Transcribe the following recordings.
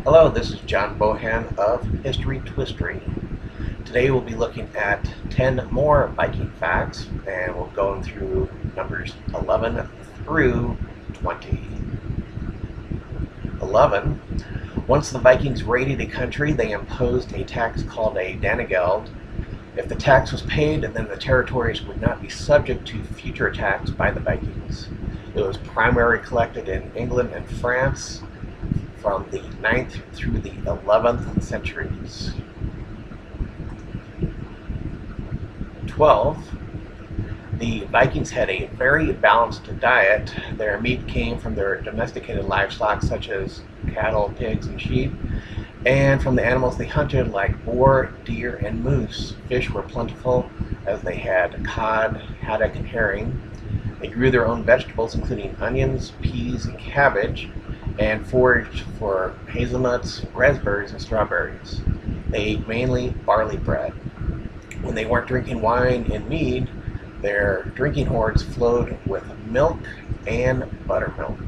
Hello, this is John Bohan of History Twistery. Today we'll be looking at 10 more Viking facts, and we'll go through numbers 11 through 20. 11. Once the Vikings raided a country, they imposed a tax called a danegeld. If the tax was paid, then the territories would not be subject to future attacks by the Vikings. It was primarily collected in England and France from the 9th through the 11th centuries. 12. The Vikings had a very balanced diet. Their meat came from their domesticated livestock such as cattle, pigs, and sheep, and from the animals they hunted like boar, deer, and moose. Fish were plentiful as they had cod, haddock, and herring. They grew their own vegetables including onions, peas, and cabbage, and foraged for hazelnuts, raspberries, and strawberries. They ate mainly barley bread. When they weren't drinking wine and mead, their drinking hoards flowed with milk and buttermilk.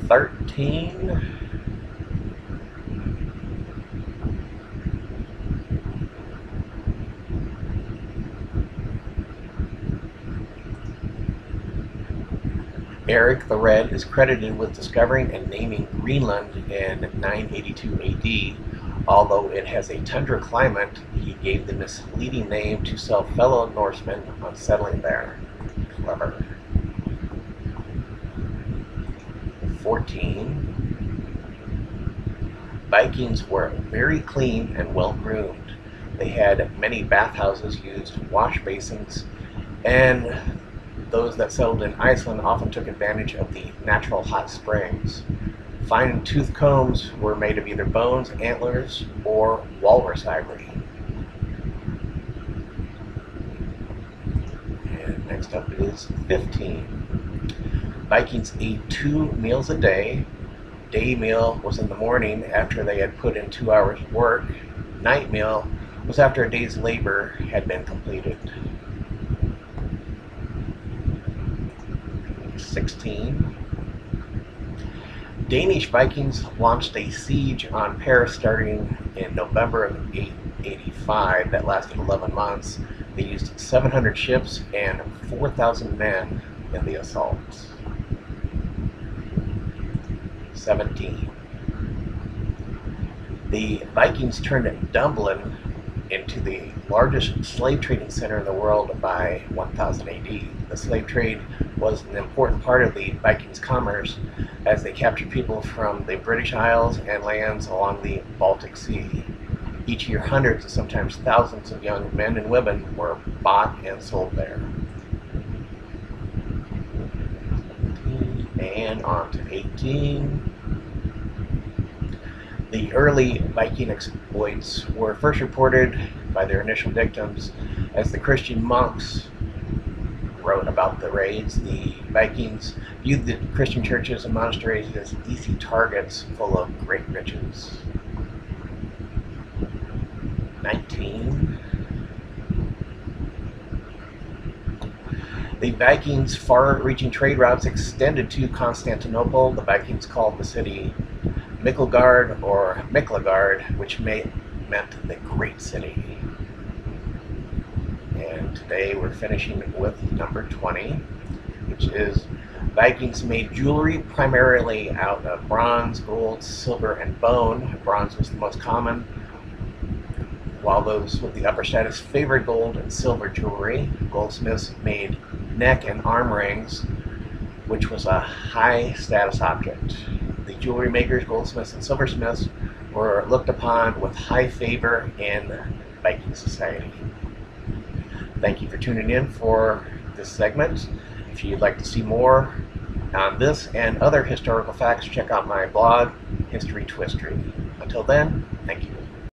13. Eric the Red is credited with discovering and naming Greenland in 982 AD. Although it has a tundra climate, he gave the misleading name to sell fellow Norsemen on settling there. Clever. 14. Vikings were very clean and well groomed. They had many bathhouses, used wash basins, and those that settled in Iceland often took advantage of the natural hot springs. Fine tooth combs were made of either bones, antlers, or walrus ivory. And next up is 15. Vikings ate 2 meals a day. Day meal was in the morning after they had put in 2 hours of work. Night meal was after a day's labor had been completed. 16. Danish Vikings launched a siege on Paris starting in November of 885 that lasted 11 months. They used 700 ships and 4,000 men in the assaults. 17. The Vikings turned Dublin into the largest slave trading center in the world by 1000 AD. The slave trade was an important part of the Vikings' commerce as they captured people from the British Isles and lands along the Baltic Sea. Each year, hundreds and sometimes thousands of young men and women were bought and sold there. And on to 18. The early Viking exploits were first reported by their initial victims as the Christian monks wrote about the raids. The Vikings viewed the Christian churches and monasteries as easy targets full of great riches. 19. The Vikings' far-reaching trade routes extended to Constantinople. The Vikings called the city Mikkelgard or Miklagard, which meant the Great City. And today we're finishing with number 20, which is Vikings made jewelry primarily out of bronze, gold, silver, and bone. Bronze was the most common, while those with the upper status favored gold and silver jewelry. Goldsmiths made neck and arm rings, which was a high status object. The jewelry makers, goldsmiths, and silversmiths were looked upon with high favor in Viking society. Thank you for tuning in for this segment. If you'd like to see more on this and other historical facts, check out my blog, History Twistery. Until then, thank you.